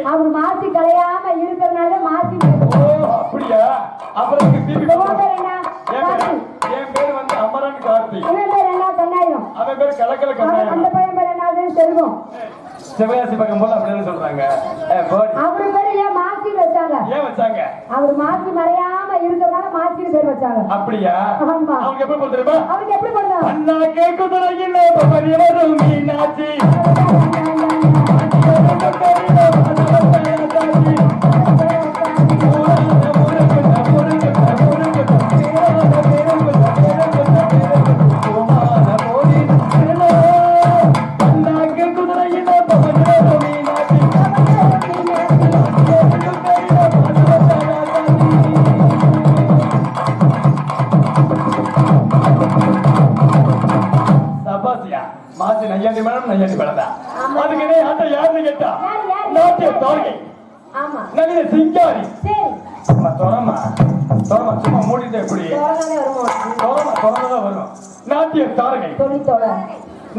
அவர் மாசி கலையாம இருக்கிறதுனால மாசி. அப்படியா? அப்புறம் என் பேர் வந்து அமரன் கார்த்தி. இவன் பேர் என்ன கண்ணாயிரம். அவன் பேர் கலக்கல கண்ணாயிரம். அந்த பையன் பேர் என்னது செல்வம். சிவகாசி பக்கம் போல அப்படின்னு சொல்றாங்க. அவரு பேர் ஏன் மாசி மாசி மறையாம இருக்கிறதால மாசின்னு பேர் வச்சாங்க. அப்படியா? ஆமா. அவங்க எப்படி போல தெரியுமா? அவருக்கு எப்படி பண்ணலாம்? அண்ணா கேக்குதுரையில் வரும் மீனாட்சி மாசி நையாண்டி மேடம் நையாண்டி மேடம் தான். அதுக்கு ஆட்ட யாருன்னு கேட்டா நாட்டிய தார்கை ஆமா. நவீன சிங்காரி. சரி. தொரமா சும்மா மூடிட்டு எப்படி தொரமா வரும். நாட்டிய தாரகை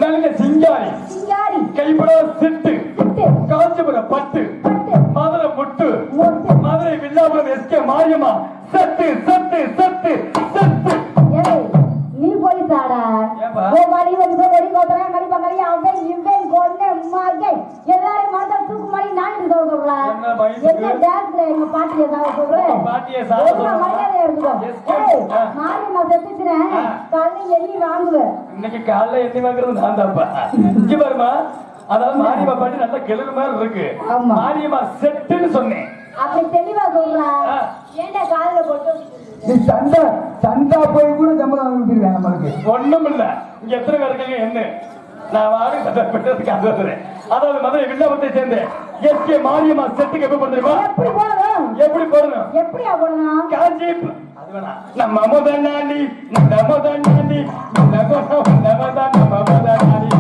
நவீன சிங்காரி கைப்பட சிட்டு காஞ்சிபுரம் பட்டு மதுரை முட்டு மதுரை வில்லாபுரம் எஸ்கே மாரியம்மா சத்து சத்து சத்து சத்து. நீ போய் சாடா கோபாலி வந்து கோடி கோபரா கடி பக்கடி அவன் இவன் கொன்ன மகை எல்லாரும் மாட்ட தூக்கு மாடி நான் சொல்றா. என்ன டான்ஸ்ல எங்க பாட்டி ஏதாவது சொல்ற? பாட்டியே சாவ மரியாதை இருக்குடா. ஏய் மாரியம்மா செத்துச்சுனே காலைல எண்ணி வாங்குவே. இன்னைக்கு காலைல எண்ணி வாங்குறது நான் தான்ப்பா. இங்க பாருமா, அதாவது மாரியம்மா பாட்டி நல்ல கிளறு மாதிரி இருக்கு. மாரியம்மா செட்டுன்னு சொன்னேன். அப்படி தெளிவா சொல்றா. ஏன்டா காலைல போட்டு சந்தா போய் கூட சம்பளம் அனுப்பிடுவேன். நம்மளுக்கு ஒண்ணும் இல்ல. இங்க எத்தனை பேர் இருக்காங்க? என்ன நான் வாரி அதாவது மதுரை வில்லாபத்தை சேர்ந்த எஸ்கே மாரியம்மா செட்டுக்கு எப்படி பண்ணுறீமா? எப்படி போடணும்? எப்படி போடணும்? எப்படியா போடணும்? காஞ்சி அது வேணா. நம்ம முதலாளி நம்ம முதலாளி நம்ம முதலாளி நம்ம முதலாளி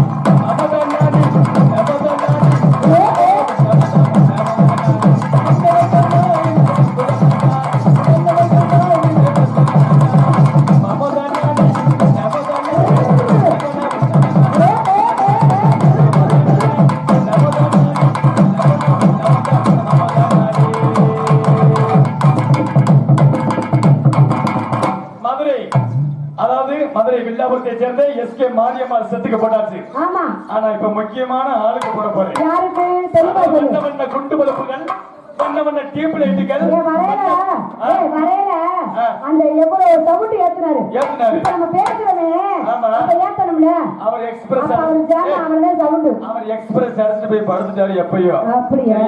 மதுரை வில்லாபுரத்தை சேர்ந்த எஸ்கே மாரியம்மா செட்டுக்கு போட்டாச்சு. ஆமா. ஆனா இப்ப முக்கியமான ஆளுக்கு போட போறேன். யாருக்கு? தெளிவா சொல்லு. வண்ண வண்ண குண்டு பல்புகள், வண்ண வண்ண டியூப் லைட்டுகள். வரையல அந்த எவ்வளவு சவுண்ட் ஏத்துறாரு. இப்ப நம்ம பேசுறமே அப்ப ஏத்தணும்ல. அவர் எக்ஸ்பிரஸ் அவர் ஜாமா அவனே சவுண்ட். அவர் எக்ஸ்பிரஸ் அடிச்சு போய் படுத்துட்டாரு எப்பயோ. அப்படியா?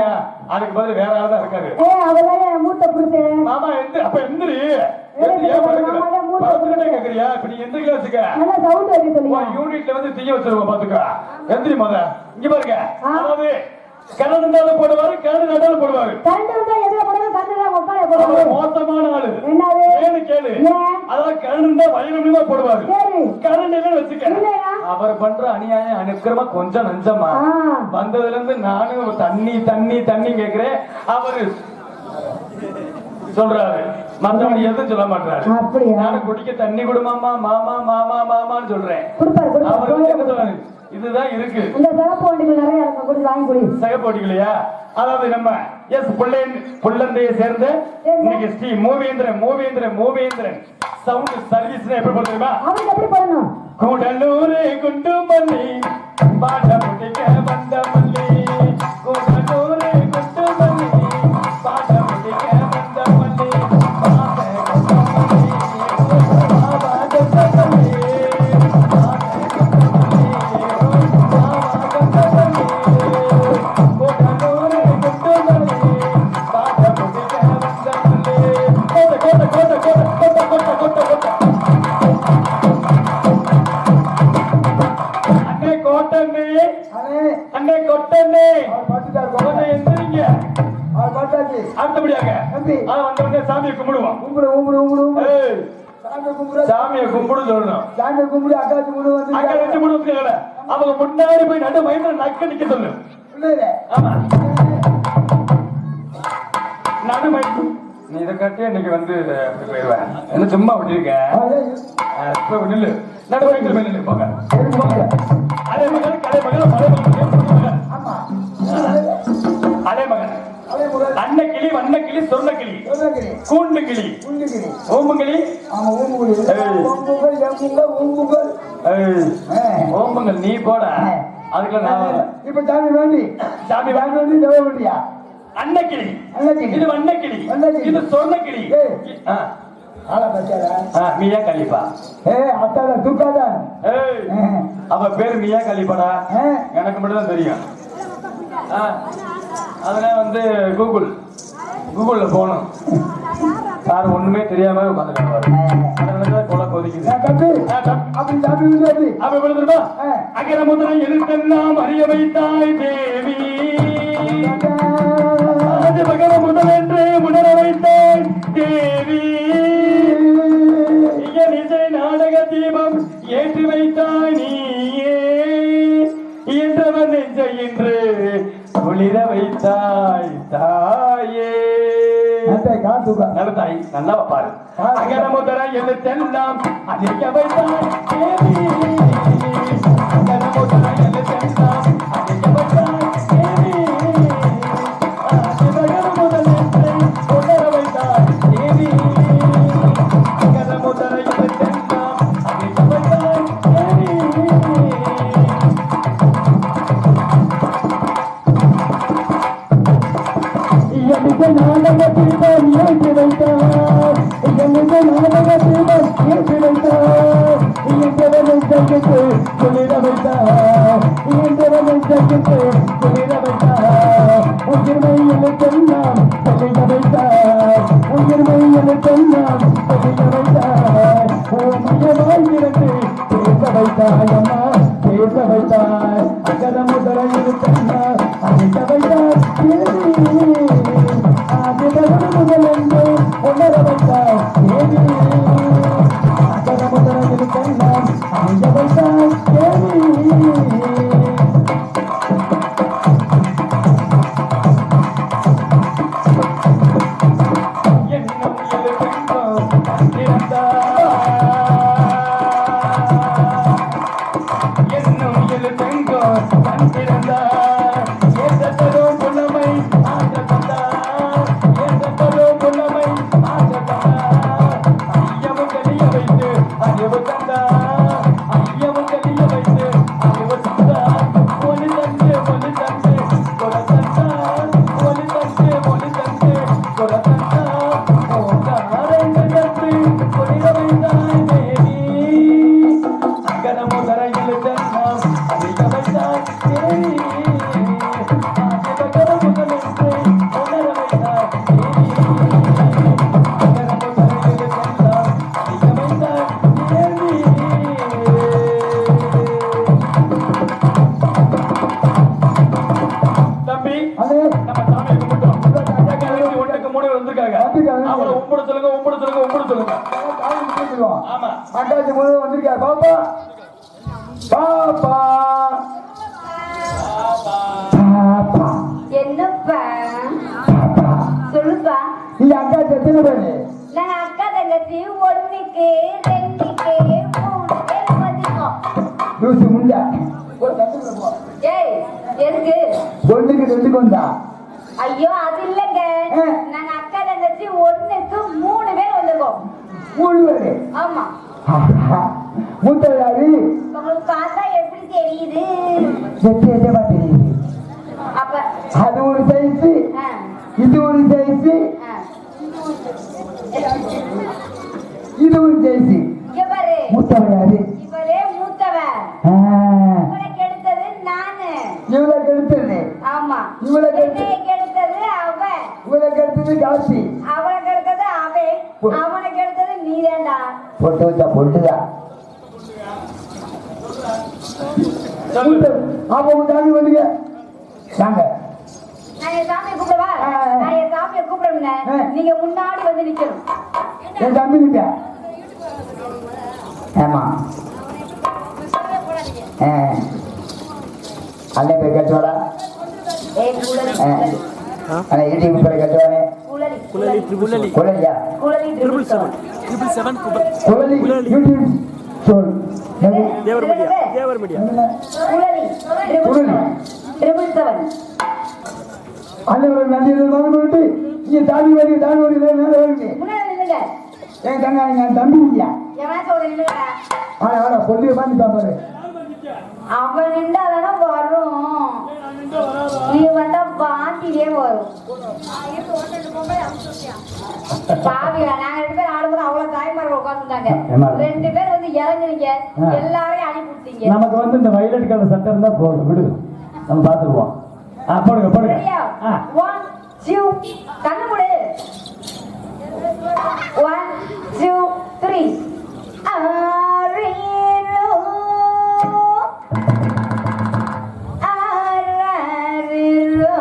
அதுக்கு பதில் வேற ஆளா இருக்காரு. அவர்தான் மூத்த புருஷன். மாமா எந்திரி. அப்ப எந்திரி. ஏன் படுத்துக்கிட்டே கேக்குறியா? இப்ப நீ எந்திரிக்கல வச்சுக்க. நல்லா சவுண்ட் வைக்க சொல்லுங்க. யூனிட்ல வந்து தீய வச்சிருவோம் பாத்துக்க. எந்திரி முத. இங்க பாருங்க. அதாவது கரண்ட் இருந்தாலும் போடுவாரு, கரண்ட் நடாலும் போடுவாரு. கரண்ட் இருந்தா எதுல போடுவாரு? கரண்ட் தான் ஒப்பாய போடுவாரு. மோசமான ஆளு. என்னது? கேளு. அதாவது கரண்ட் இருந்தா வயலுமா போடுவாரு. சரி. கரண்ட் இல்லன்னு வச்சுக்க. அவர் பண்ற அநியாயம் அனுக்கிரமா கொஞ்சம் நஞ்சமா. வந்ததுல இருந்து நானும் தண்ணி தண்ணி தண்ணி கேக்குறேன். அவரு சொல்றாரு. மத்தவங்க எதுவும் சொல்ல மாட்டாரு. நானும் குடிக்க தண்ணி கொடுமாமா மாமா மாமா மாமான்னு சொல்றேன். அவரு என்ன சொல்றாரு? இதுதான் இருக்கு. இந்த சகப்போட்டிகள் நிறைய இருக்கு. குடி வாங்கி குடி. சகப்போட்டிகளையா? அதாவது நம்ம எஸ் புள்ளந்தையை சேர்ந்த இன்னைக்கு ஸ்ரீ மூவேந்திரன் சவுண்ட் சர்வீஸ் எப்படி போடுறீங்களா? அவருக்கு எப்படி பண்ணணும்? கூடலூரே குண்டு மல்லி பாட முடிக்க வந்த மல்லி கூடலூரே குண்டு மல்லி பாட முடிக்க வந்த மல்லி சாமியை கும்பிடுவோம். சாமியை கும்பிடு சொல்லணும். சாமியை கும்பிடு அக்காச்சி கும்பிடு வந்து அக்காச்சி கும்பிடு. அவங்க முன்னாடி போய் நடு மயில நக்க நிக்க சொல்லு. ஆமா நடு மயில நீ இதை கட்டி இன்னைக்கு வந்து போயிடுவேன். என்ன சும்மா விட்டுருக்க? நில்லு நடு மயில நில்லு போங்க. அலைமகன் கலைமகன் மலைமகன் அலைமகன் அன்னக்கிளி வண்ணக்கிளி சொர்ணக்கிளி கூண்டு கிளி ஓம்புங்கிளி ஓம்புங்கள் நீ போட. அதுக்குள்ள நான் இப்ப சாமி வேண்டி ஜெப வேண்டியா? அன்னக்கிளி, அன்னக்கிளி. இது வண்ணக்கிளி, வண்ணக்கிளி. இது சொர்ணக்கிளி. ஏய். ஆளை பச்சாரா? மியா கலிபா. அத்தால தூக்காதான். அவ பேரு மியா கலிபாடா. எனக்கு மட்டும் தான் தெரியும். அதனால வந்து கூகுள்ல போகணும். சார் ஒண்ணுமே தெரியாம உட்காந்துருக்காரு. அதனால கொலை கொதிக்குது. அப்படி தம்பி அப்ப விழுந்துருமா? அகர முதல எழுத்தெல்லாம் அறிய வைத்தாய் தேவி, மகர முதல் என்று உணர வைத்தாய் தேவி, இசை நாடக தீபம் ஏற்றி வைத்தாய் நீயே, இயன்றவன் நெஞ்ச என்று குளிர வைத்தாய் தாயே. நல்ல தாய், நல்லா பாரு. அகர முதல எழுத்தெல்லாம் அறிய வைத்தாய் தேவி, அகர முதல எழுத்தெல்லாம் அறிய வைத்தாய் தேவி, மகர முதல் என்று உணர வைத்தாய் தேவி, அகர முதல எழுத்தெல்லாம் அறிய வைத்தாய் தேவி. நாடக தீபம் ஏற்றி வைத்தார், நாடக தீபம் ஏற்றி வைத்தார், இயன்றவன் ஜெகத்து குளிர வைத்தார், இயன்றவன் ஜெகத்து குளிர வைத்தார், உயிர்மை எழுத்தெல்லாம் தெளிய வைத்தார், உயிர்மை எழுத்தெல்லாம் தெளிய வைத்தார், ஓமியமாய் இருந்து பேச வைத்தாய் அம்மா, பேச வைத்தாய். அகர முதல எழுத்தெல்லாம் அறிய வைத்தார் முதல் என்று உணர வைத்தாய் தேவி, அகர முதல எழுத்தெல்லாம் அறிய வைத்தாய் தேவி. என்னப்பா சொல்லுப்பா. அக்கா எத்தனை பேரு? நாங்க அக்கா தங்கச்சி ஒண்ணுக்கு ரெண்டுக்கு மூணு பேர் வந்திருக்கோம். ஏய் எதுக்கு? ஒண்ணுக்கு ரெண்டு கொண்டா? ஐயோ அது இல்லங்க, நாங்க அக்கா தங்கச்சி ஒண்ணுக்கு மூணு பேர் வந்திருக்கோம். மூணு பேரு? ஆமா. மூத்த யாரு? உங்களுக்கு பார்த்தா எப்படி தெரியுது? தெரியுது. அப்ப அது ஒரு சைஸ், இது ஒரு சைஸ், இது ஒரு சைஸ். மூத்தவன் யாரு? இவரே மூத்தவன். இவளுக்கு எடுத்தது நானு. இவளுக்கு எடுத்தது? ஆமா. இவளுக்கு எடுத்தது அவன். இவளுக்கு எடுத்தது காசி. அவனுக்கு எடுத்தது அவன். அவனுக்கு எடுத்தது நீதான்டா. பொட்டு வச்சா பொட்டுதா? அப்ப தாண்டி வந்துங்க. நாங்க நான் என் சாமியை கூப்பிடவா? நான் என் சாமியை கூப்பிடணும். நீங்க முன்னாடி வந்து நிக்கணும். என் தம்பி நிக்க. ஆமா. அல்ல போய் கட்டுவாடா. அண்ணா யூடியூப் போய் கட்டுவானே. குழலியா? குழலி யூடியூப் சொல். தேவர் மீடியா. குழலி 777. அண்ணன் நன்றி விட்டு இங்க தாண்டி வரி மேல வருங்க. என் தங்க என் தம்பி இல்லையா? அவன் பொண்ணு பாத்து பாப்பாரு. அவன் நின்றாதானே வரும். நீ வந்தா வாந்திலே வரும். பாவியா, நாங்க 2 பேரும் ஆடும்போது அவ்வளவு தாய்மார்கள் உட்கார்ந்துட்டாங்க. ஏம்மா? 2 பேர் வந்து இறங்குறீங்க, எல்லாரையும் அனுப்பி விட்டீங்க. நமக்கு வந்து இந்த வயலட் கலர் சட்டை இருந்தா போதும், விடு, நம்ம பாத்துக்குவோம். போடுங்க போடுங்க. சரியா? 1 2 கண்ணு மூடு. 1 2 3 ஆரீரோ ஆரீரோ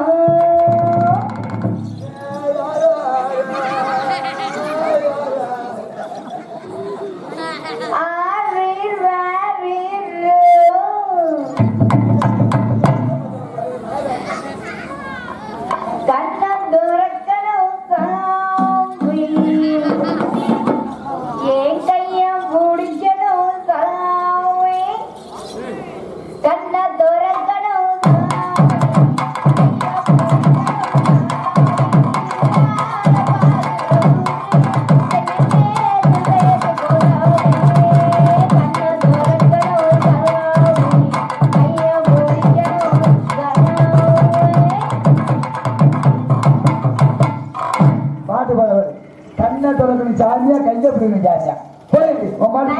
கண்ணை திறக்கணும் சாமியா, கையை பிடிக்கணும் சாமியா. போயிருக்கு உன் பாட்டு.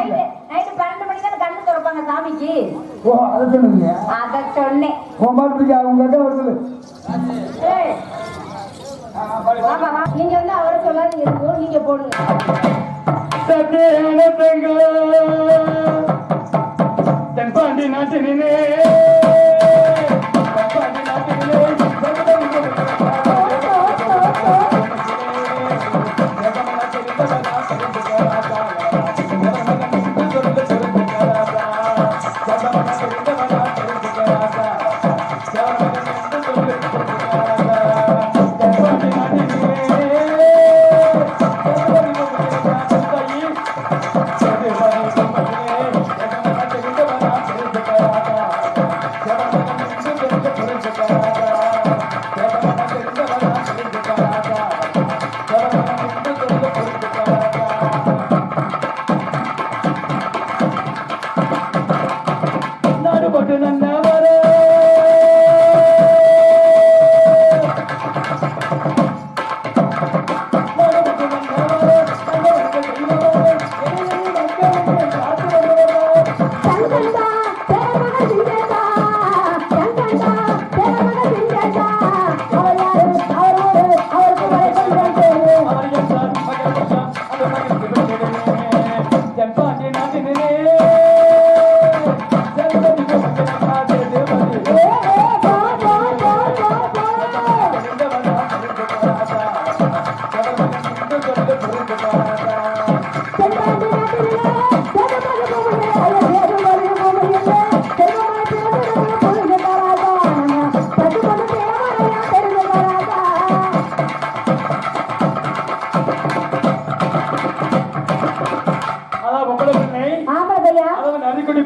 நைட்டு 12 மணிக்கு தான் கண்ணு திறப்பாங்க சாமிக்கு. ஓ, அதை சொல்லுங்க. அத சொன்னேன். உன் பாட்டு பிடிக்க அவங்க அக்கா வருது. ஏய், ஆமா, நீங்க வந்து அவரை சொல்லாதீங்க, இருக்கும் நீங்க போடுங்க. சத்தியான தென்பாண்டி நாட்டினே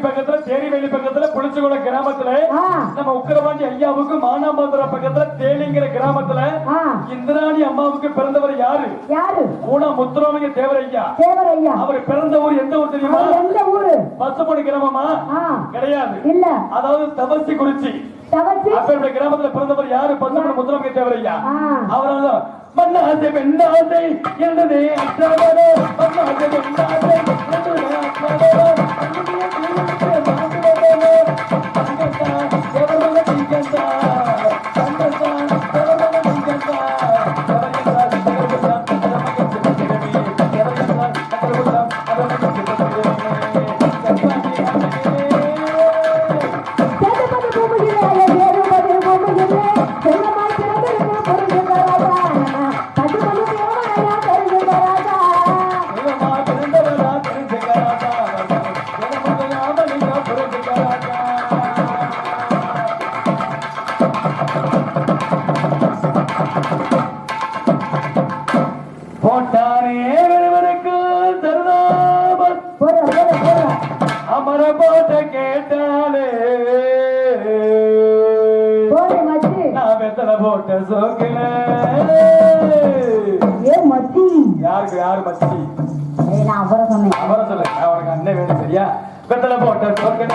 பக்கத்துல தேரிவேலி பக்கத்துல புளிச்சகுள கிராமத்துல நம்ம உக்கிரவாண்டி ஐயாவுக்கு மானாமதுரை பக்கத்துல தேலிங்கிற கிராமத்துல இந்திராணி அம்மாவுக்கு பிறந்தவர் யாரு? மூணா முத்துராமலிங்க தேவரையா. அவர் பிறந்த ஊர் எந்த ஊர் தெரியுமா? பசுமணி கிராமமா? கிடையாது, இல்ல, அதாவது தபசி குறிச்சி. அப்ப கிராமத்துல பிறந்தவர் யாரு? பசுமணி முத்துராமலிங்க தேவரையா. அவரால் மன்னாசை பெண்ணாசை என்னதே அச்சாவரோ, மன்னாசை பெண்ணாசை என்னதே அச்சாவரோ, யாருக்கு யாரு மச்சி? அவரை சொன்னேன். அவரை சொல்லு, அவருக்கு அண்ணன் வேணும். சரியா? வெத்தலை போட்ட சோக்கன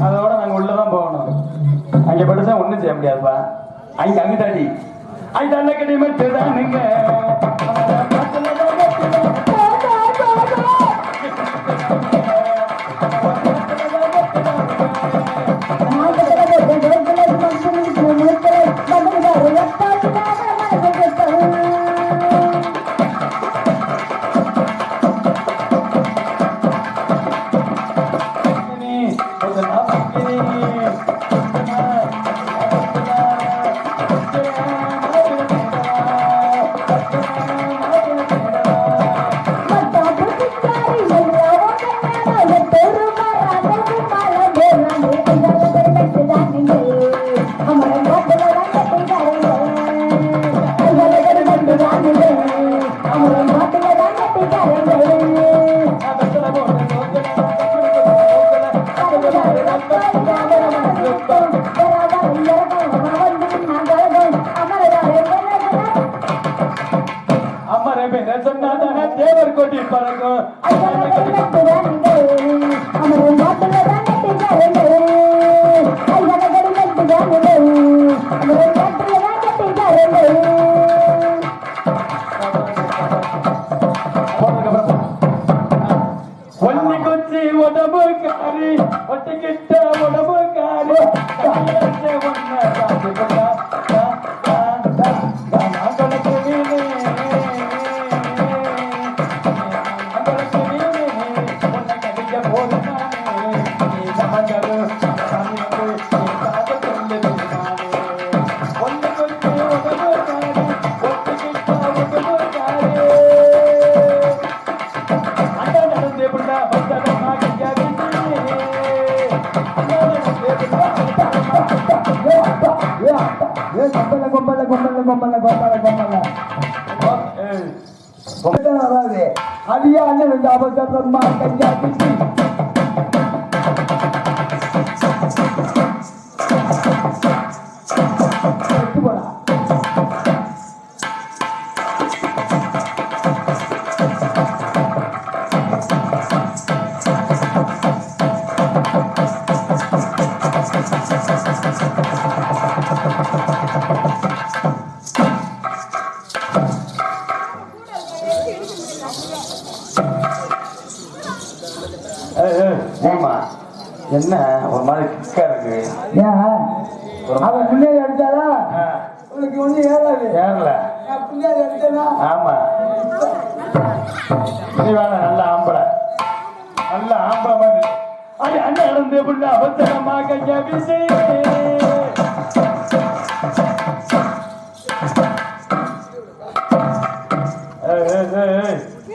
அதோட நாங்க உள்ளதான் போகணும். அங்க படிச்சா ஒண்ணும் செய்ய முடியாதுப்பா. அங்க அங்கிட்டாடி ஐ தள்ள கிடைமட்டு தானுங்க. தேவர் கொட்டி பறக்கும். ஒன்னி குச்சி உடம்பு காரி ஒட்டிக்கிட்ட உடம்பு காரி அடியா அண்ணன் அபசரமா கையா பிச்சு போடா. என்ன ஒரு மாதிரி கிக்கா இருக்கு. அவன் பிள்ளைய அடிச்சாரா உனக்கு ஒண்ணு ஏறாது. ஏறல பிள்ளைய அடிச்சா. ஆமா நீ வேணா நல்ல ஆம்பளை மாதிரி அது அண்ணன் நடந்து புள்ள அவசரமா கையா வீசி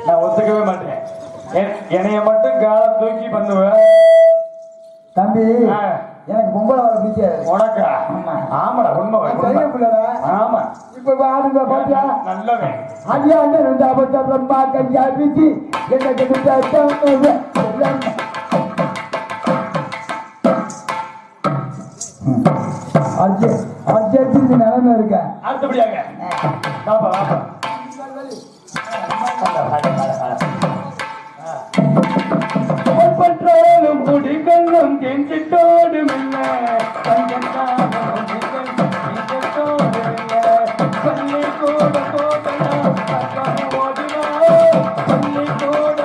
நான் ஒத்துக்கவே மாட்டேன். என்னைய மட்டும் காலை தூக்கி பண்ணுவேன் தம்பி. எனக்கு பொம்பளை வர பிடிக்காது. உனக்கா? ஆமாடா உண்மை. ஆமா இப்ப ஆடுங்க பாத்தியா நல்லவன் ஐயா ரெண்டு அபசரமா கையா பிச்சு என்ன அர்ஜென்ட் நிலைமை இருக்க. அடுத்தபடியாக பற்றோடும் குடிக்கண்ணும் கெஞ்சிட்டோடும் இல்லை பள்ளி கூட போகலாம் ஓடினோ பள்ளி கூட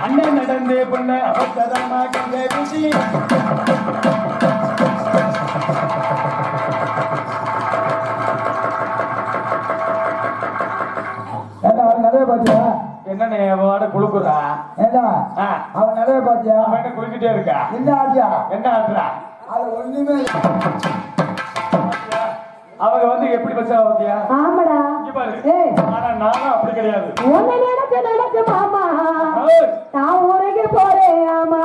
அண்ணன் நடந்தே பொண்ண அவசரமாக பேசி நிறைய பாத்தியா என்ன வாட குழுக்குறா? அவன் நிறைய பாத்தியா அவன் குளிக்கிட்டே இருக்கா? என்ன ஆட்டியா என்ன ஆட்டுறா? அது ஒண்ணுமே அவங்க வந்து எப்படி பச்சா பாத்தியா? ஆமாடா. ஆனா நானும் அப்படி கிடையாது. மாமா நான் ஊருக்கு போறேன். ஆமா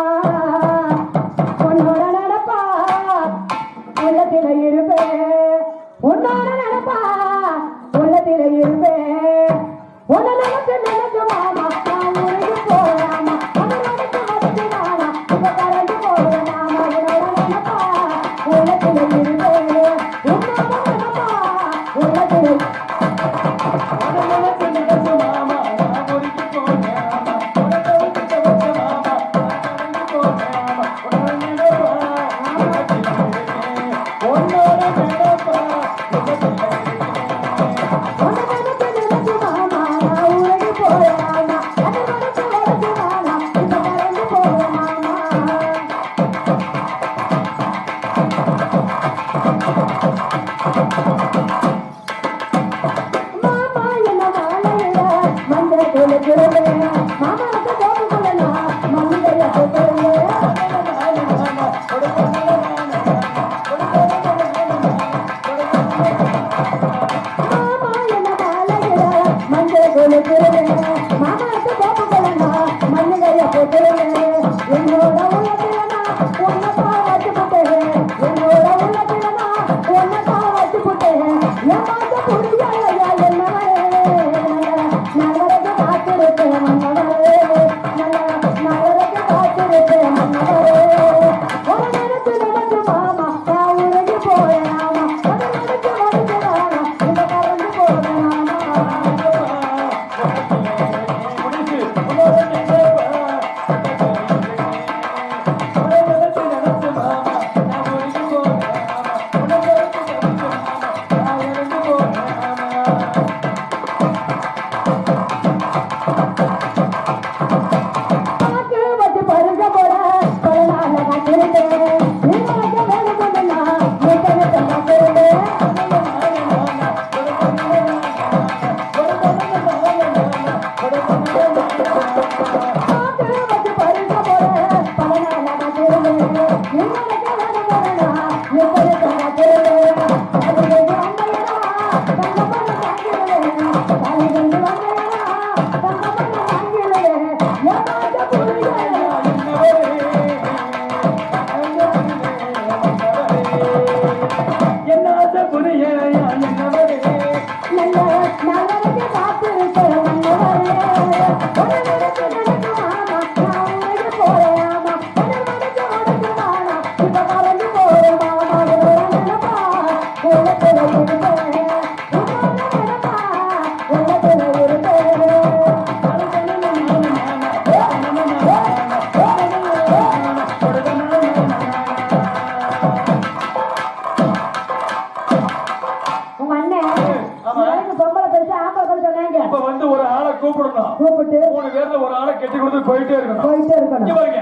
கூப்பிட்டு 3 பேர்ல ஒரு ஆளை கெட்டி கொடுத்து போயிட்டே இருக்கணும். இங்க பாருங்க.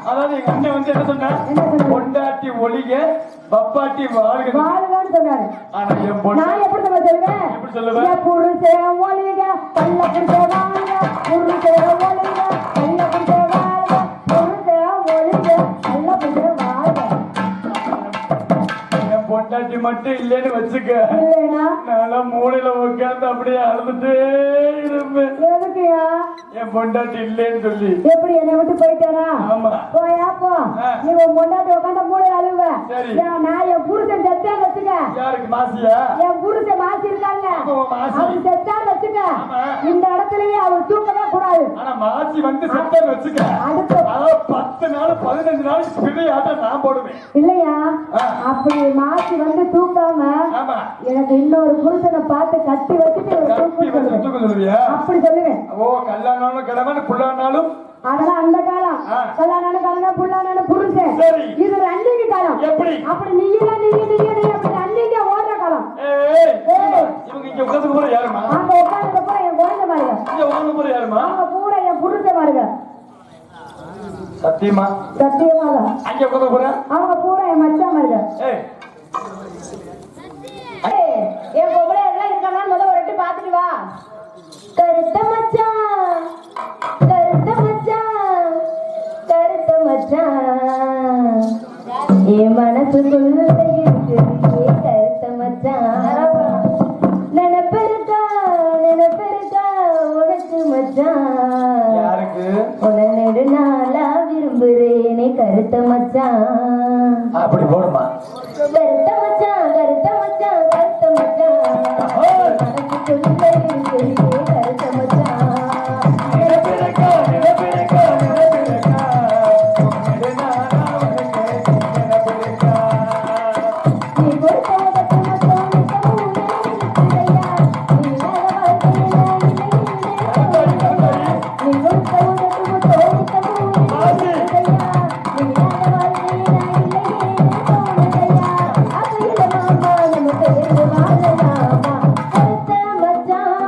அதாவது எங்க அண்ணன் வந்து என்ன சொன்னா, பொண்டாட்டி ஒளிக பப்பாட்டி வாழ்கன்னு சொன்னாரு. ஆனா என் பொண்ணு நான் எப்படி சொல்லுவேன்? எப்படி சொல்லுவேன்? புருஷே ஒளிக பல்ல புருஷே வாழ்க, புருஷே ஒளிக பல்ல புருஷே வாழ்க, புருஷே ஒளிக பல்ல புருஷே வாழ்க. என் பொண்டாட்டி மட்டும் இல்லைன்னு வச்சுக்க, இல்லைனா நான் மூளையில உட்கார்ந்து அப்படியே அழுதுட்டே இருப்பேன். எதுக்குயா? என் பொண்டாட்டி இல்லைன்னு சொல்லி. எப்படி என்னை விட்டு போயிட்டானா? ஆமா. போயா போ. நீ உன் பொண்டாட்டி உட்காந்து மூளை அழுவ. சரி. நான் என் புருஷன் செத்தான் வச்சுக்க. யாருக்கு மாசியா? என் புருஷன் மாசி இருக்காங்க. மாசி. அவர் செத்தான் வச்சுக்க. ஆமா. இந்த இடத்துலயே அவர் தூக்கவே கூடாது. ஆனா மாசி வந்து செத்தான் வச்சுக்க. அடுத்து அதாவது 10 நாள் 15 நாளைக்கு பிரியாட்டம் நான் போடுவேன். இல்லையா? அப்படி மாசி வந்து தூக்காம ஆமா. எனக்கு இன்னொரு புருஷனை பார்த்து கட்டி வச்சுட்டு தூக்க சொல்லுவியா? அப்படி சொல்லுவேன். ஓ கல்யாணம் கிழமை புள்ளானாலும் அதெல்லாம் அந்த காலம். கல்யாணம் காலம் புள்ளான புருஷன். சரி. இது அன்னைக்கு காலம். எப்படி? அப்படி நீ அப்படி அன்னைக்கு ஓடுற காலம். இவங்க இங்க உட்கார்ந்து போற யாருமா? அங்க உட்கார்ந்து போற என் குழந்தை பாருங்க. இங்க உட்கார்ந்து போற யாருமா? அவங்க பூரா என் புருஷன் பாருங்க. சத்தியமா? சத்தியமாக. அங்க உட்கார்ந்து போற அவங்க பூரா என் மச்சான் பாருங்க. என் பொம்பளை எல்லாம் இருக்காங்க, முதல்ல ஒரு எட்டு பாத்துட்டு வா. கருத்த மச்சான், கருத்த மச்சான், கருத்த மச்சான், என் மனசுக்குள்ள இருக்குது கருத்த மச்சான். நினைப்பிருக்கா நினைப்பிருக்கா உனக்கு மச்சான். யாருக்கு? உன நெடுநாளா விரும்புறேனே கருத்த மச்சான். அப்படி போடுமா? கருத்த மச்சான், கருத்த மச்சான், கருத்த மச்சான், மனசுக்குள்ள இருக்குது கருத்த மச்சான். நினைப்பிருக்கா நினைப்பிருக்கா நினைப்பிருக்கா நீ கொடுத்த உனக்கு மட்டும் நிற்கலையா, நீ இல்லாத வாழ்க்கையில நீ கொடுத்த உனக்கு மட்டும் நிற்கலையா, நீ இல்லாத வாழ்க்கையில அப்ப இல்ல மாமா நமக்கு எது வாழலாமா. கருத்த மச்சான்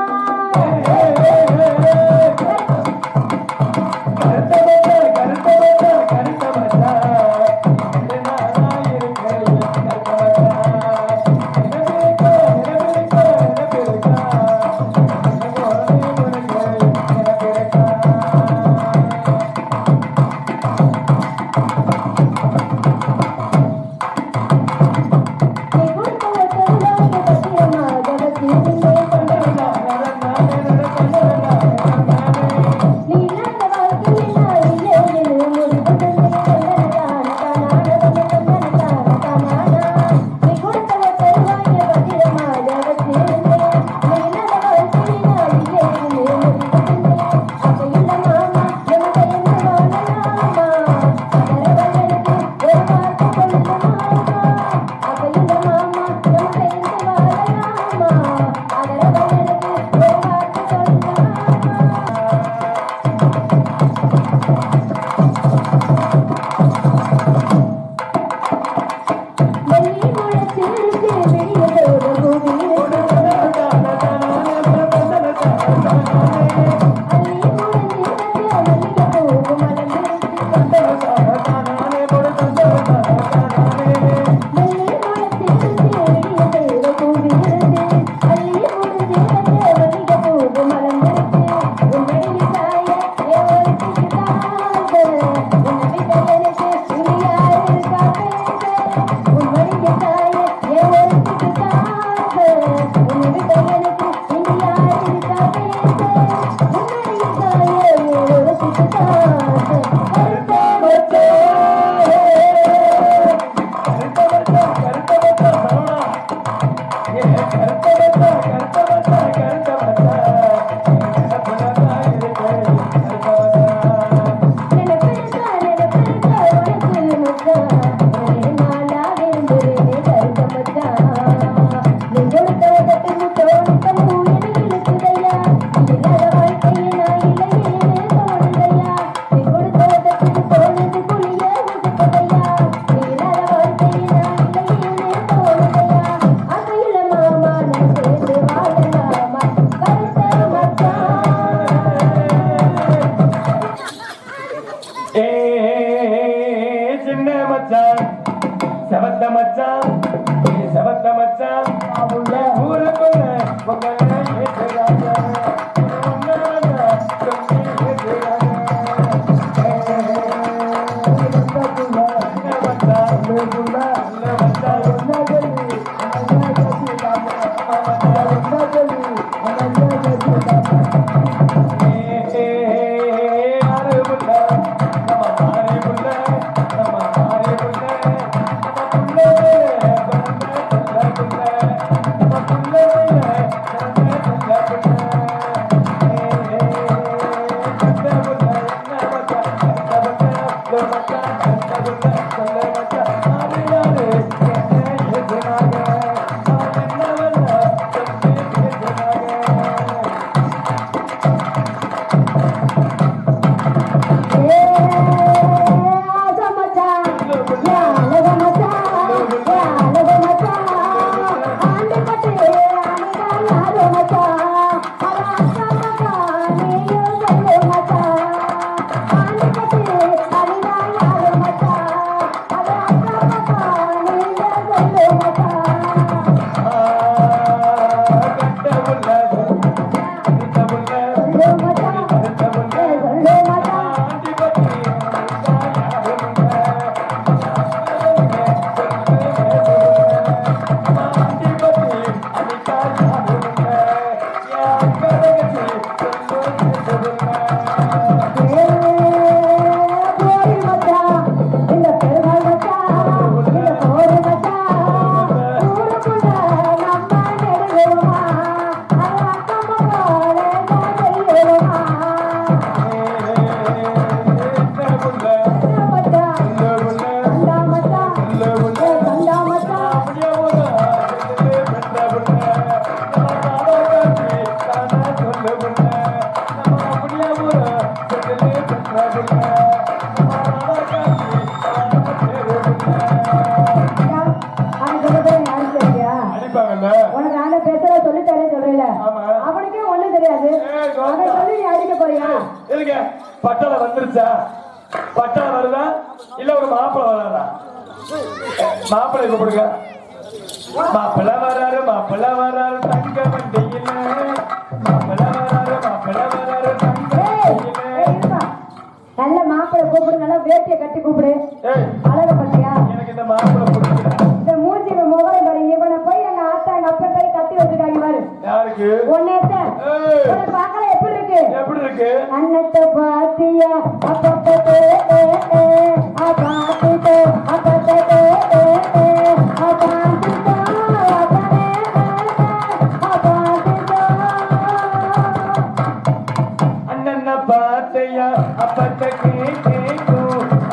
பட்டாள வந்துருச்சா? பட்டாள வருதா இல்ல ஒரு மாப்பிள வராரா? மாப்பிளை கூப்பிடுங்க. மாப்பிள வராரு தங்க வண்டியில. மாப்பிள வராரு தங்க வண்டியில. நல்ல மாப்பிளை கூப்பிடு, நல்லா வேட்டியை கட்டி கூப்பிடு. அழக பட்டியா? எனக்கு இந்த மாப்பிளை பிடிக்கல. இந்த மூஞ்சி முகரை பாரு. இவனை போய் எங்க ஆத்தா எங்க அப்பா போய் கட்டி வச்சிருக்காங்க பாரு. யாருக்கு? ஒன்னேத்த பாக்கல எப்படி இருக்கு? எப்படி இருக்கு? அன்னத்தை பாத்தியா அப்பத்தே அப்பாத்திட்டே அப்பத்தே அண்ணன பாத்தையா அப்பத்த கேக்கு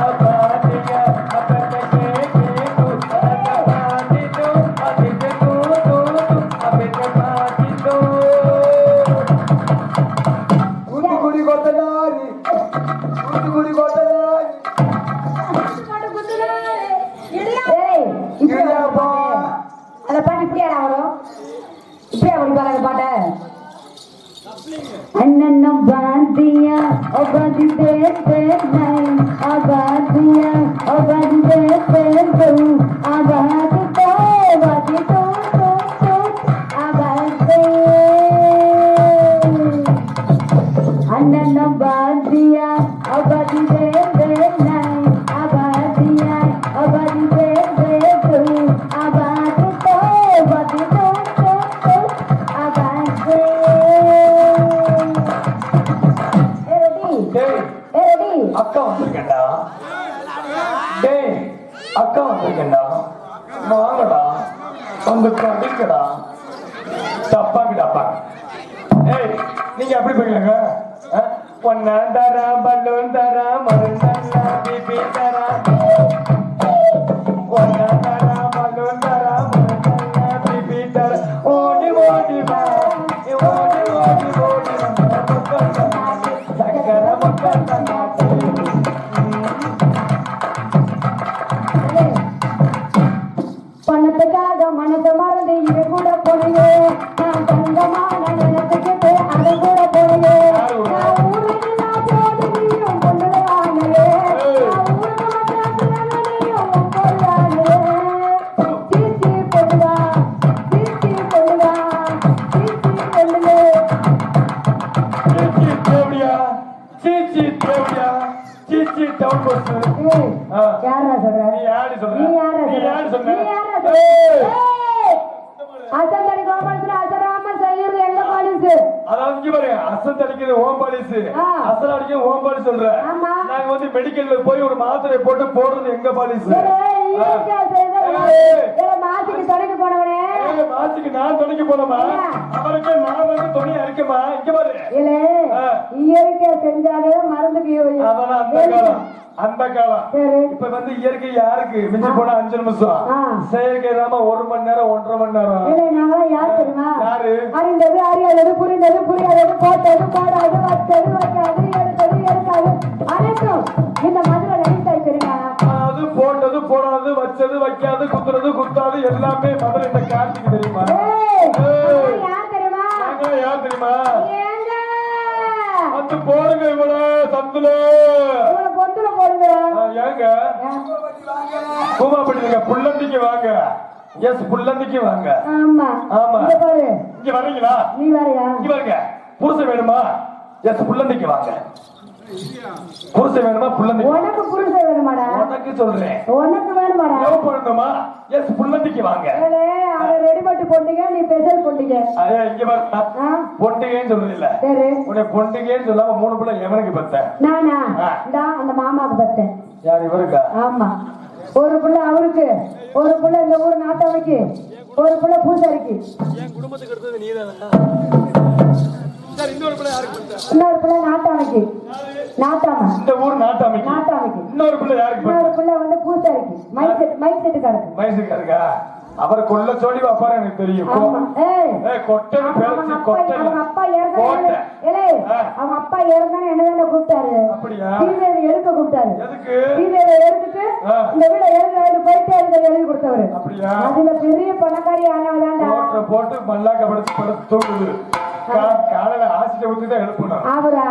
அப்பாத்தையா அப்பத்த கேக்கு அப்பாத்திட்டோ அபிட்டோ அபிட்ட பாத்திட்டோ. குடி கொத்தனாரி குடி கொத்தனாரி அந்த பாட்டு இப்படியாடா வரும்? இப்படியா வரும் பாருங்க பாட்ட. அண்ணனும் பாந்தியா அபாதி தேத்தே நைன் அபாதியா அபாதி தேத்தே தூ அபாதி தோ அபாதி தோ அபாதி. அண்ணனும் பாந்தியா அபாதி தேத்தே நைன் அபாதியா அபாதி தேத்தே தூ அபாதி தோ அபாதி தோ அக்கா வந்திருக்கேன்டா. டேய் அக்கா வந்திருக்கேன்டா. வாங்கடா வந்து கடிக்கடா. தப்பாங்கடாப்பா. ஏய் நீங்க எப்படி போயிருங்க? பொண்ணா தரா பலூன் தரா மருந்தா பிபி தரா. பொண்ணா தரா பலூன் தரா மருந்தா பிபி தரா. ஓடி ஓடி வா ஓடி ஓடி ஓடி சக்கர மக்கள் தங்காச்சி. பணத்துக்காக மனசை மறந்து இது கூட போனீங்க. நான் தங்கமான நினைச்சுக்கிட்டு அதை கூட போனீங்க. நான் ஊருக்கு நான் போனதையும் கொண்டுடானே. நான் ஊருக்கு வந்தாதையும் கொண்டானே. சீச்சி பொண்ணுதா சீச்சி பொண்ணுதா சீச்சி பொண்ணுங்க. சீச்சி தேவடியா சீச்சி தேவடியா சீச்சி டவுன் பஸ். யாரா சொல்ற? நீ யாரு சொல்ற? நீ யாரா நீ சொல்ற? யாரு சொல்ற? நீ யாரா சொல்ற? அசந்தடி கோபாலத்துல அசராம செய்யறது எங்க பாலிசு? அதாவது இங்க பாரு, அசல் அடிக்கிறது ஹோம் பாலிஸ், அசல் அடிக்கிறது ஹோம் பாலிஸ் சொல்ற. ஆமா. நாங்க வந்து மெடிக்கல்ல போய் ஒரு மாத்திரை போட்டு போடுறது எங்க பாலிஸ்? மாசிக்கு தொடங்கி போனவனே. மாசிக்கு நான் துணைக்கு போனோமா? அவருக்கு நான் வந்து துணை அரிக்கமா? இங்க பாரு. இயற்கை செஞ்சாலே மருந்துக்கு அதெல்லாம் அந்த காலம். இப்ப வந்து இயற்கை யாருக்கு மிஞ்சி போனா 5 நிமிஷம், செயற்கை தாம 1 மணி நேரம் 1.5 மணி நேரம். யார் தெரியுமா? யாரு? அறிந்தது அறியாதது புரிந்தது புரியாதது போட்டது போடாது வச்சது வைக்காது எடுத்தது எடுக்காது அனைத்தும் இந்த மதுரை நடித்தாய் தெரியுமா? அது போட்டது போடாது வச்சது வைக்காது குத்துறது குத்தாது எல்லாமே மதுரை இந்த கார்த்திக்கு தெரியுமா? யார் தெரியுமா? யார் தெரியுமா? வந்து போடுங்க இவ்வளவு சந்துல பொந்துல போடுங்க. ஏங்க பூமாப்பட்டிங்க புள்ளந்திக்கு வாங்க. எஸ் புள்ளந்திக்கு வாங்க. ஆமா ஆமா இங்க பாரு. இங்க வரீங்களா? நீ வரையா? இங்க பாருங்க. புருஷன் வேணுமா? எஸ் புள்ளந்திக்கு வாங்க. புருஷன் வேணுமா? புள்ளந்திக்கு. உனக்கு புருஷன் வேணுமாடா? உனக்கு சொல்றேன். உனக்கு வேணுமாடா? லவ் பண்ணணுமா? எஸ் புள்ளந்திக்கு வாங்க. அத ரெடிமேட் போட்டீங்க, நீ ஸ்பெஷல் போட்டீங்க. அதே இங்க பாருங்க. பொண்டிகைன்னு சொல்றது இல்ல. சரி. உன்னை பொண்டிகைன்னு சொல்லாம 3 பிள்ளை எவனுக்கு பத்தேன்? நானா? அந்த மாமாவுக்கு பத்தேன். யார் இவருக்கா? ஆமா. ஒரு புள்ள அவருக்கு, ஒரு புள்ள இந்த ஊர் நாட்டாமைக்கு, ஒரு புள்ள பூசாரிக்கு. என் குடும்பத்துக்கு எடுத்தது நீதான். இன்னொரு பிள்ளை நாட்டாமைக்கு. நாட்டாம இந்த ஊர் நாட்டாமைக்கு. நாட்டாமைக்கு. இன்னொரு பிள்ளை யாருக்கு? இன்னொரு பிள்ளை வந்து பூசாரிக்கு. மைக் செட்டுக்காரருக்கு. மைசுக்காருக்கா? அவர் கொல்ல சோடி வாப்பாரு எனக்கு தெரியும். கொட்டை பேச்சு கொட்டை. அவங்க அப்பா இறந்தானே என்னதான கூப்பிட்டாரு? அப்படியா? ஸ்ரீதேவி எடுக்க கூப்பிட்டாரு. எதுக்கு? ஸ்ரீதேவி எடுத்துட்டு இந்த வீட எழுதி போயிட்டே இருக்கிறது எழுதி கொடுத்தவரு. அப்படியா? அதுல பெரிய பணக்காரி ஆனவதான்டா. போட்டு மல்லாக்க படுத்து தூங்குது. காலையில ஆசிட்ட ஊத்தி தான் எழுப்பணும். அவரா?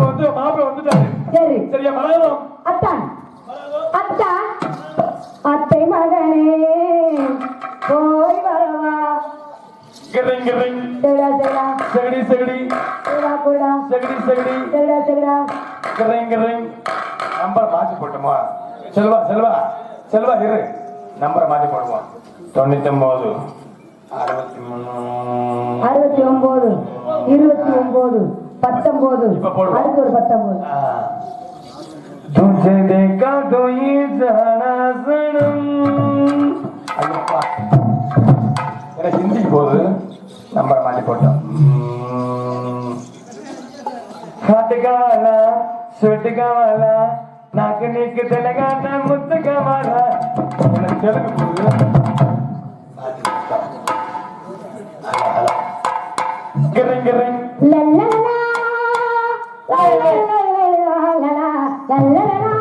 வந்து மாப்பிள்ள வந்துட்டாரு. சரி சரியா? மலையாளம் அத்தான் அத்தான் அத்தை மகனே போய் வரவா. கிரிங் கிரிங் செடா செடா செகடி செகடி செடா போடா செகடி செகடி செடா செடா கிரிங் கிரிங். நம்பர் மாத்தி போட்டுமா? செல்வா செல்வா செல்வா இரு. நம்பரை மாத்தி போடுமா? 99 69 29 19. இப்ப போடுவோம். அடுத்து ஒரு 19. तुझे देखा तो ये जाना सनम. ஐயப்பா எனக்கு ஹிந்திக்கு போகுது. நம்பர் மாட்டி போட்டோம். ஹாட்டுக்கா வாலா ஸ்வெட்டுக்கா வாலா நாக்கு நீக்கு தெலங்கானா முத்துக்கா வாலா. எனக்கு தெலுங்கு போகுது. கிரிங் கிரிங் லல்லலா லல்லலா லல்லலா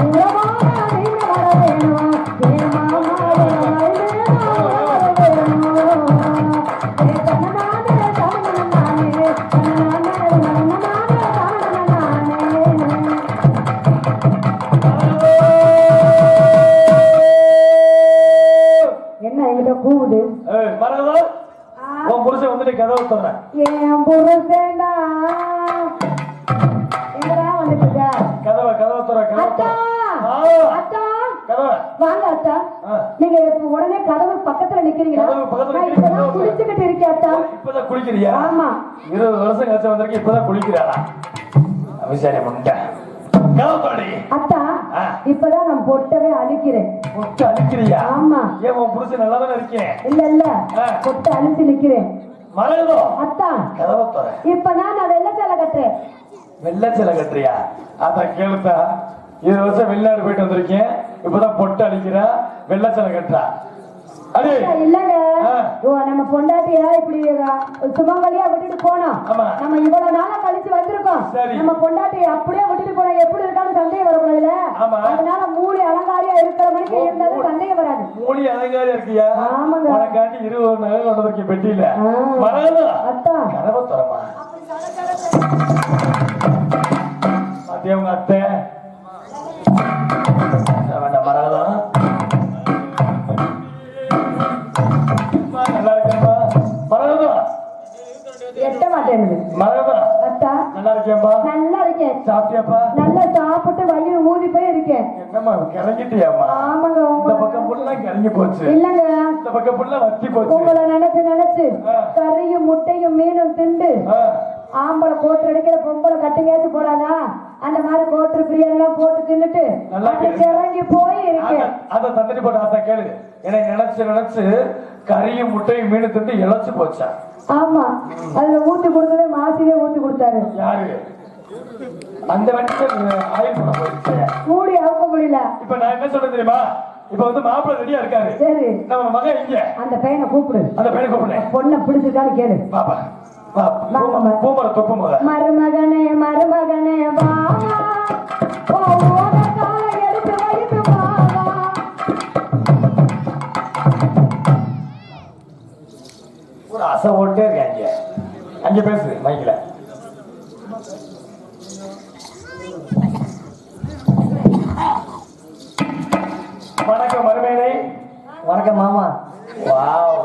உறவாக நீங்க வர வேணும் ஏ மாமா என்ன என்கிட்ட கூவுது மரகதா உன் புருஷன் வந்துட்டு கதவை சொல்றேன் என் புருஷன்டா எங்கடா வந்துட்டு கதவை துற அத்தா அத்தா கதவை வாங்க அத்தா நீங்க இப்ப உடனே கதவு பக்கத்துல நிக்கிறீங்களா கதவு பக்கத்துல நான் நிக்கிறீங்க. இப்பதான் குளிச்சுக்கிட்டு இருக்கேன் அத்தா இப்பதான் குளிக்கிறியா ஆமா 20 வருஷம் கழிச்சு வந்திருக்க இப்பதான் குளிக்கிறாளா அபிஷேக முண்டை கதவை தோடி அத்தா இப்பதான் நான் பொட்டவே அழிக்கிறேன் முட்டை அழிக்கிறியா ஆமா ஏன் உன் புருஷன் நல்லா தானே இருக்கேன் இல்ல பொட்டை அழிச்சு நிக்கிறேன் மரகதோ அத்தா கதவை துற இப்பதான் நான் வெள்ளச்சாலை கட்டுறேன் வெள்ளச்சலை கட்டுறியா அதான் கேளுத்தா 20 வருஷம் வெளிநாடு போயிட்டு வந்திருக்கேன் இப்பதான் பொட்டு அடிக்கிறா வெள்ளச்சலை கட்டுறா அது இல்லங்க நம்ம பொண்டாட்டியா இப்படி சுமங்கலியா விட்டுட்டு போனோம் ஆமா. நம்ம இவ்வளவு நாளா கழிச்சு வந்திருக்கோம் சரி. நம்ம பொண்டாட்டியை அப்படியே விட்டுட்டு போனா எப்படி இருக்கான்னு சந்தேகம் வரக்கூடாதுல ஆமா. அதனால மூடி அலங்காரியா இருக்கிற மணிக்கு இருந்தாலும் சந்தேகம் வராது மூணி அலங்காரியா இருக்கியா ஆமாங்க. உனக்காண்டி 20 நகை கொண்டு வந்திருக்கேன் பெட்டியில ஆ. மரகதா அத்தா கதவை துறமா பாத்தியா உங்க அத்தை வேண்டாம் மரகதா நல்லா இருக்கேன்பா மரகதா எட்ட மாட்டேங்குது மரகதா அத்தா நல்லா இருக்கேன்பா நல்லா இருக்கேன் சாப்பிட்டியாப்பா நல்லா சாப்பிட்டு வயிறு ஊதி போய் இருக்கேன் என்னம்மா கிளங்கிட்டியாம்மா ஆமாங்க இந்த பக்கம் புல்லா கிளங்கி போச்சு இல்லங்க இந்த பக்கம் புல்லா வத்தி போச்சு உங்களை நினைச்சு ஆ. கறியும் முட்டையும் மீனும் திண்டு ஆ, ஆம்பளை கோட்டு அடிக்கிற பொம்பளை கட்டுங்காச்சு போடாதா அந்த மாதிரி கோட்டு பிரியாணி போட்டு தின்னுட்டு நல்லா அதுக்கு இறங்கி போய் இருக்கேன் அத தந்துட்டு போட்டு அத கேளு எனக்கு நினைச்சு கறியும் முட்டையும் மீன் திட்டு இழைச்சு போச்சா ஆமா அதுல ஊத்தி கொடுத்ததே மாசிலே ஊத்தி கொடுத்தாரு யாரு அந்த வண்டிக்கு ஆயில் பண்ண போயிடுச்சு மூடி அவுக்க முடியல இப்ப நான் என்ன சொல்றேன் தெரியுமா இப்ப வந்து மாப்பிள்ளை ரெடியா இருக்காரு சரி நம்ம மகன் இங்க அந்த பையனை கூப்பிடு அந்த பையனை கூப்பிடுறேன் பொண்ணை பிடிச்சிருக்கான்னு கேளு பாப்பா வாங்க. பூமரை தொப்பு முத மருமகனே மருமகனே வாவா ஓ ஓடக்கால எடுத்து வைத்து வாவா ஒரு அசை ஓட்டே இருக்க அங்க பேசு மைக்கில வணக்கம் மருமேனை வணக்கம் மாமா. வாவ்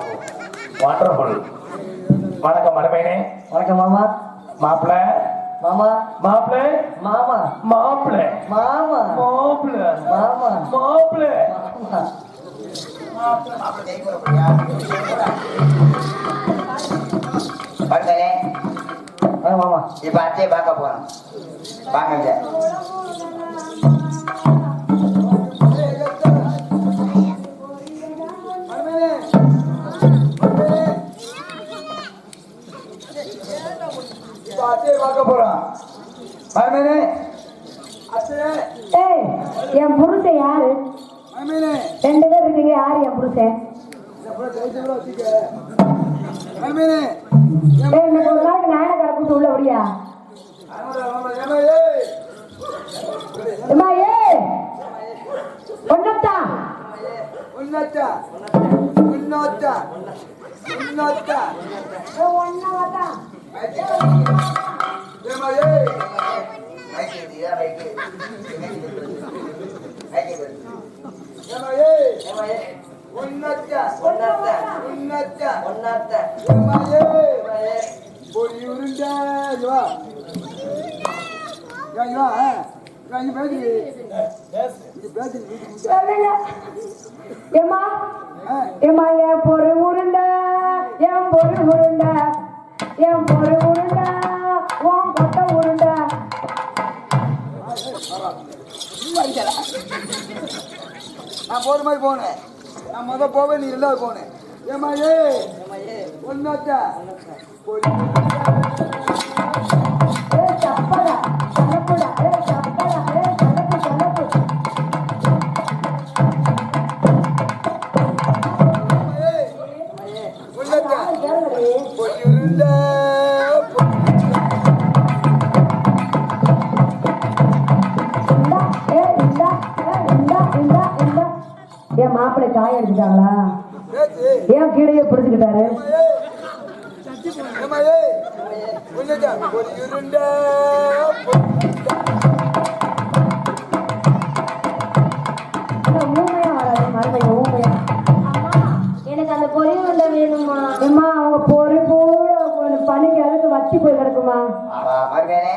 வண்டர்ஃபுல் வணக்கம் மருமேனை வணக்கம் மாமா. மாப்பிள்ள மாமா மாப்பிள்ள மாமா மாப்பிள்ள மாமா மாப்பிள்ள மாமா மாப்பிள்ள மாமா. வந்தனே வாங்க மாமா. இப்ப அத்தையை பார்க்க போறோம் வாங்க பார்க்க போறோம். மருமகனே, அத்தையே, ஏய் என் புருஷன் யாரு மருமகனே, 2 பேர் இருக்கீங்க யாரு என் புருஷன் மருமகனே, ஏய் இன்னைக்கு ஒரு நாளைக்கு நாயனக்கார கூட்டு உள்ள வரியா அம்மா ஏய் பொண்ணத்தா உன்னத்தா, உன்னத்தா, உன்னத்தா. ஒன்னவதா ஏம்மா, ஏய். ஏம்மா, ஏய். உன்னத்தா, உன்னத்தா. ஏம்மா, ஏய். ஒரு உருண்டை, இங்க வா. இங்க வா, இங்க பேசு. இங்க பேசு, சொல்லுங்க ஏமா ஏமா என் பொறு உருண்டை என் பொறு உருண்டை என் பொறு உருண்டை உன் கொட்டை உருண்டை நான் போற மாதிரி போனேன். நான் முத போவேன், நீ 2வது போனேன். ஏம்மா, ஏய். உன்னத்தா. ஏ சப்படா சலப்புடா ஏ சப்படா ஏ சலப்பு சலப்பு உன்னத்தா. கேளுடி பொடி உருண்டை, இந்தா ஏ இந்தா ஏன் மாப்பிள்ளை காய எடுத்துட்டாங்களா? பேச்சு ஏன் கீழே பிடிச்சுக்கிட்டாரு? ஒரு இருண்ட ஊமையா வராது மறுபடியும் ஊமையா. எனக்கு அந்த பொறி உருண்டை வேணுமா? அம்மா அவங்க பொறி போல பணிக்கு அதுக்கு வச்சு போய் கிடக்குமா? மறுபேனே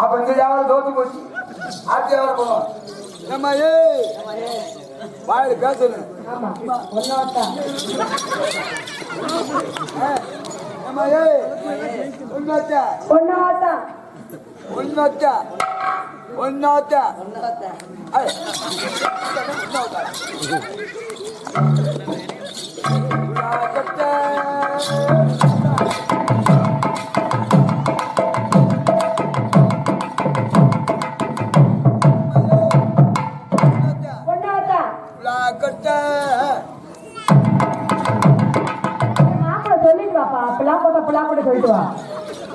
அப்ப இந்த வியாபாரம் தோத்து போச்சு. அடுத்த வியாபாரம் போனோம். ஏம்மா வாயில் பேசணும். ஆமா ஒன்னாட்டா ஏம்மா ஒன்னாச்சா ஒன்னாட்டா ஒன்னாச்சா ஒன்னாச்சா ஒன்னாட்டா மாப்பிள்ளை சொல்லிட்டு வாப்பா. பிள்ளா கூட சொல்லிட்டு வா.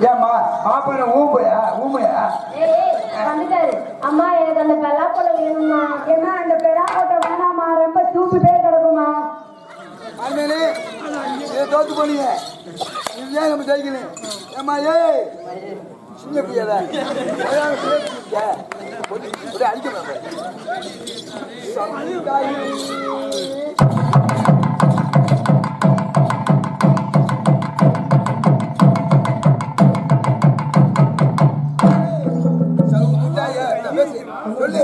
ஏம்மா மாப்பிள்ளை ஊமையா வந்துட்டாரு. அம்மா எனக்கு அந்த பெல்லாக்கொலை வேணுமா? ஏன்னா அந்த பெல்லாக்கொட்டை வேணாமா, ரொம்ப சூப்பு பேர் கிடக்குமா? அண்ணனே இதை தோத்து போனீங்க. இதுதான் நம்ம ஜெயிக்கணும். ஏம்மா சின்ன பிள்ளைல அடிக்க சொல்லு.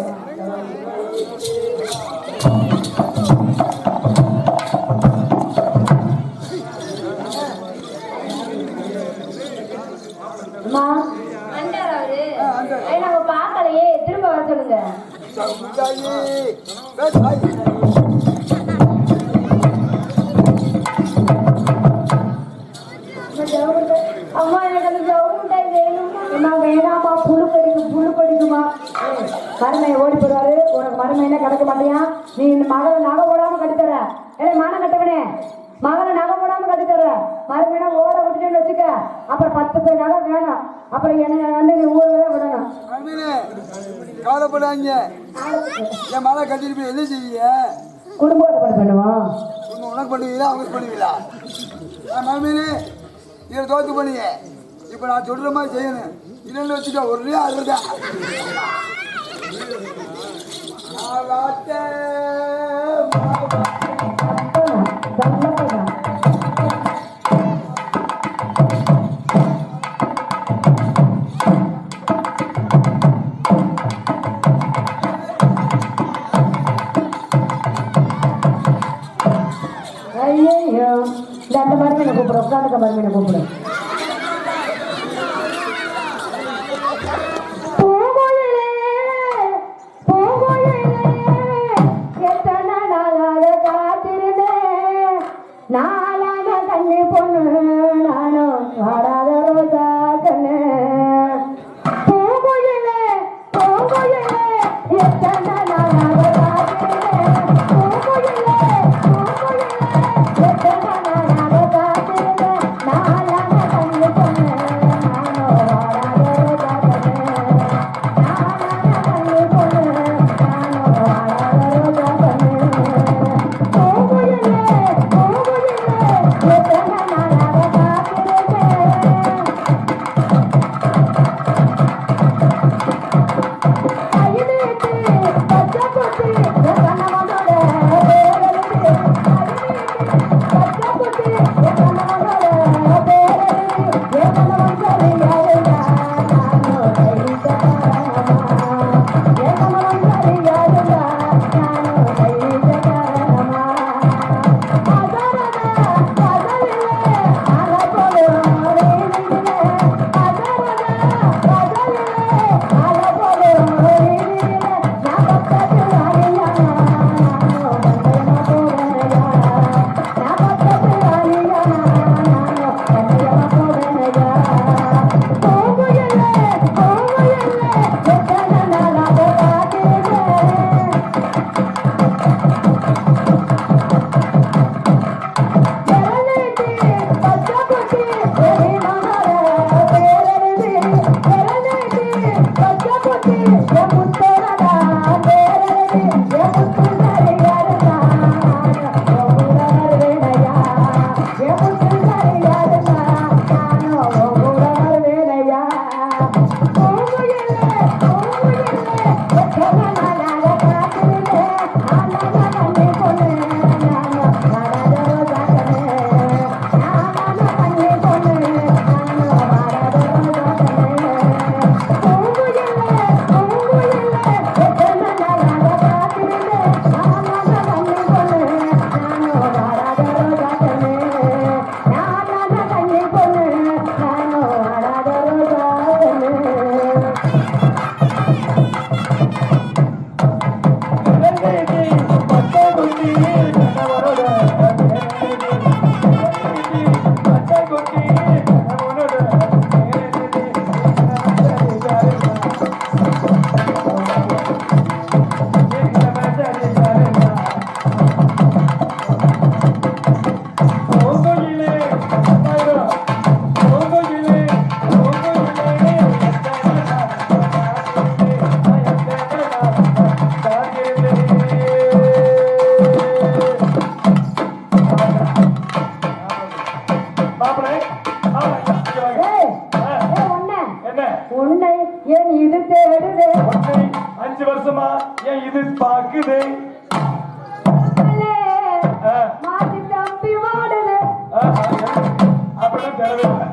அம்மா வந்தார் அவரு. நாங்க பார்க்கலையே, திரும்ப வர சொல்லுங்க. அம்மா எனக்கு அந்த ஜவுண்டாய் வேணுமா? அம்மா வேணாமா, புழு கடிக்குமா? மருமையை ஓடி போடுவாரு. உனக்கு மருமையில கிடக்க மாட்டியா? நீ இந்த மகளை நகை போடாம கட்டித்தர. மானம் கட்டவனே, மகளை நகை போடாம கட்டித்தர. மருமையினா ஓட விட்டுட்டேன்னு வச்சுக்க, அப்புறம் 10 பேர் நகை வேணும். அப்புறம் என்ன வந்து நீ ஊர்ல விடணும். கவலைப்படாங்க. என் மழை கட்டிட்டு போய் என்ன செய்வீங்க? குடும்ப ஏற்பாடு பண்ணுவோம். உனக்கு பண்ணுவீங்களா அவங்களுக்கு பண்ணுவீங்களா? மறுமையிலே இதை தோத்து பண்ணீங்க. இப்போ நான் சொல்ற மாதிரி செய்யணும். இல்லைன்னு வச்சுக்க ஒரே அதுதான் ஐயோ அந்த மருமையை கூப்பிடு, உட்காந்துக்க மருமையை கூப்பிடு. நாளான கண்ணு பொண்ணு நானும் வாடாத ரோஜா கண்ணு பூங்குயிலே எத்தனை நாளாக காத்திருந்தேன். பூங்குயிலே எத்தனை நாளாக காத்திருந்தேன். நாளான உன்னை என் இது தேடுதே 5 வருஷமா ஏன் இது பாக்குது மாத்தி தம்பி வாடுது அப்படிலாம் தேவையில்லை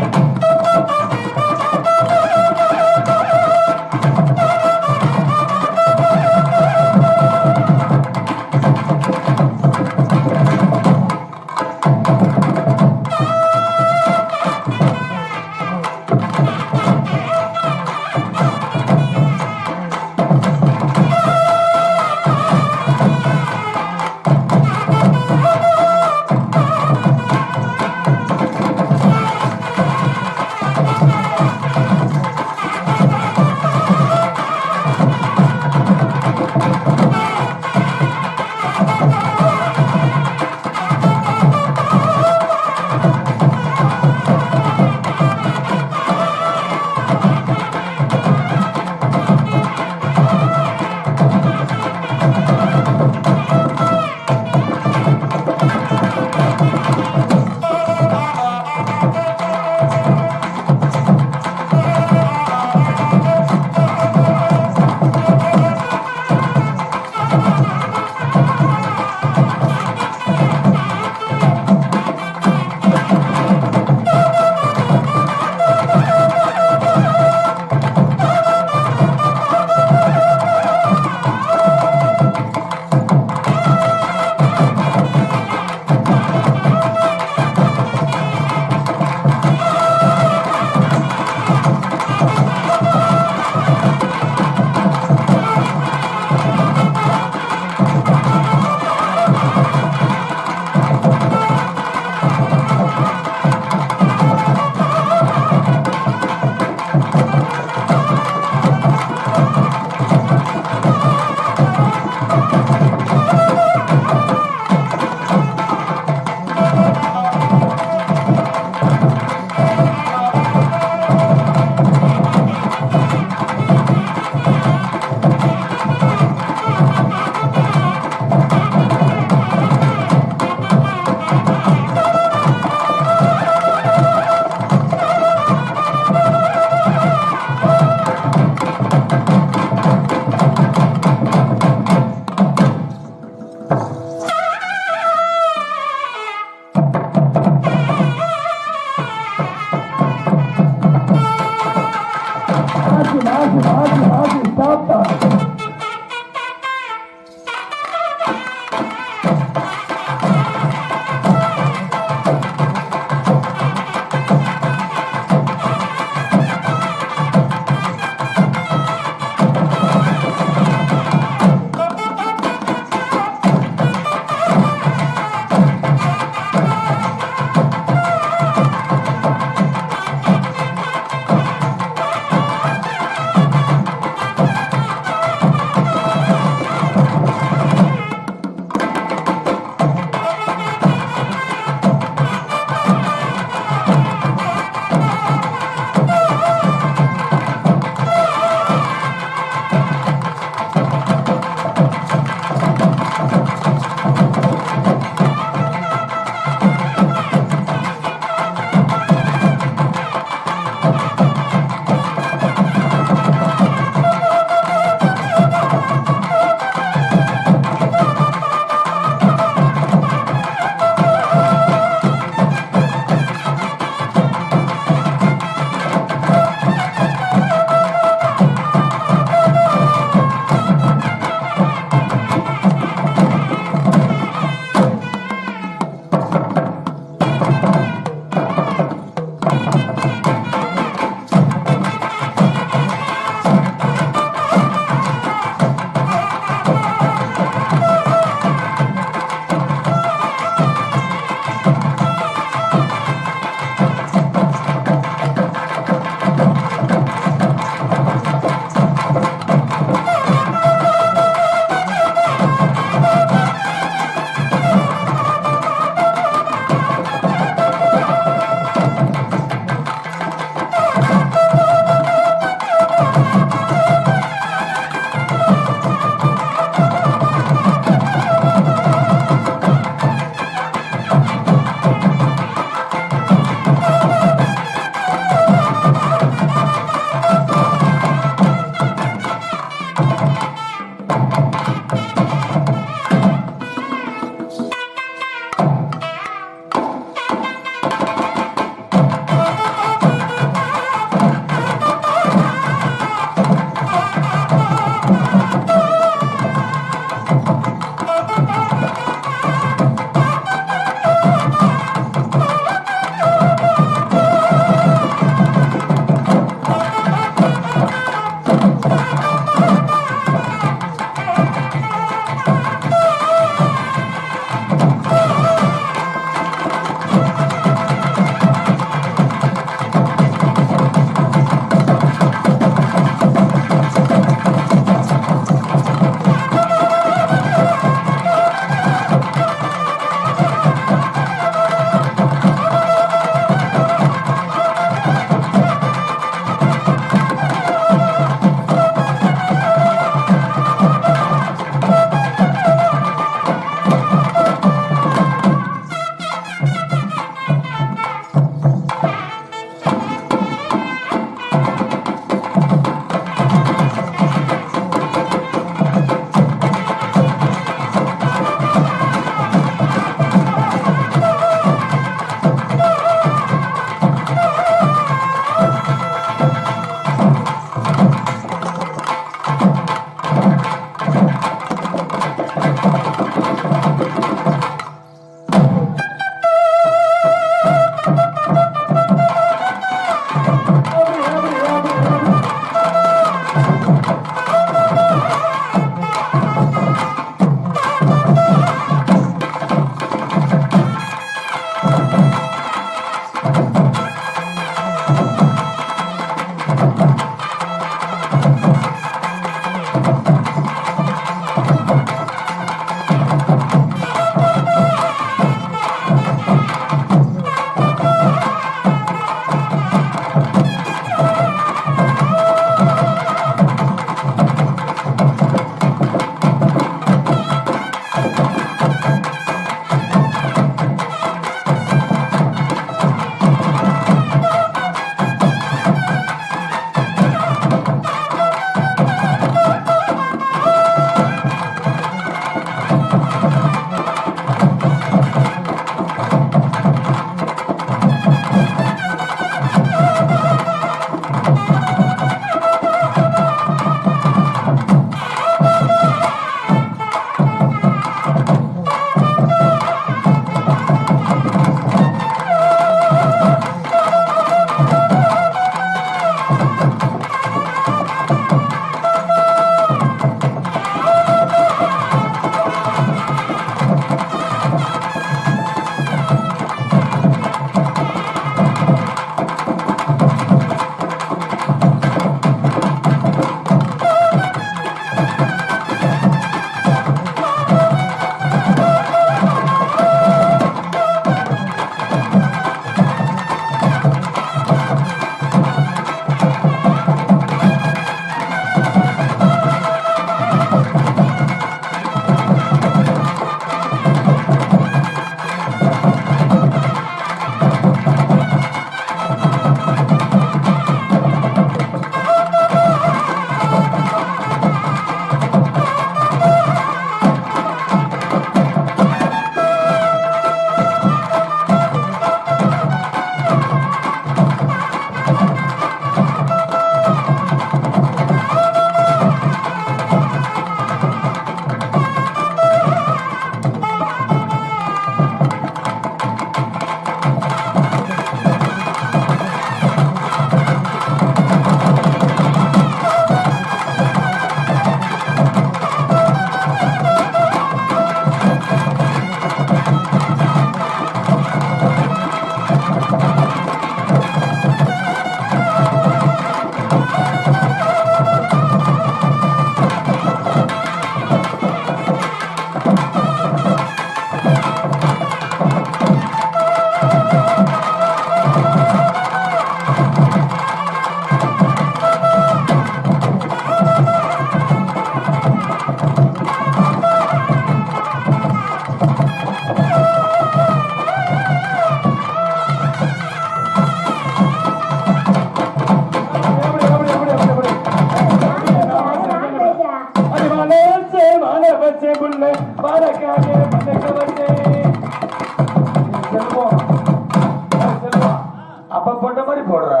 அப்ப போட்ட மாதிரி போடுறா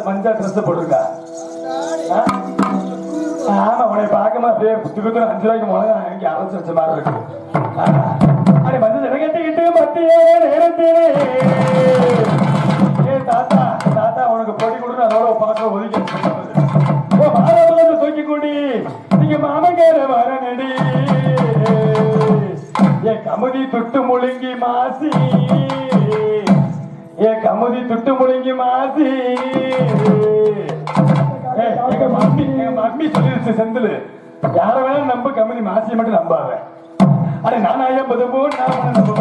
மஞ்சள் ட்ரெஸ் போட்டிருக்கா ஆமா உனைய பார்க்கமா புத்துக்கு 5 ரூபாய்க்கு மிளகா வாங்கி அரைச்சு வச்ச மாதிரி இருக்கு அப்படி மஞ்சள் கட்டிக்கிட்டு மத்திய நேரத்திலே தாத்தா தாத்தா உனக்கு பொடி கொடுன்னு அதோட பார்க்க ஒதுக்கி ஓ மாதவளந்து தூக்கி கூடி நீங்க மாமங்கார வரநடி ஏ கமுதி துட்டு முழுங்கி மாசி ஏ கமுதி துட்டு முழுங்கி மாசி எங்க மம்மி சொல்லிருச்சு செந்தில் யார வேணாலும் நம்ப கமுதி மாசியை மட்டும் நம்பாத அடே நானா ஐம்பது போ நான் நம்ப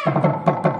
ஆ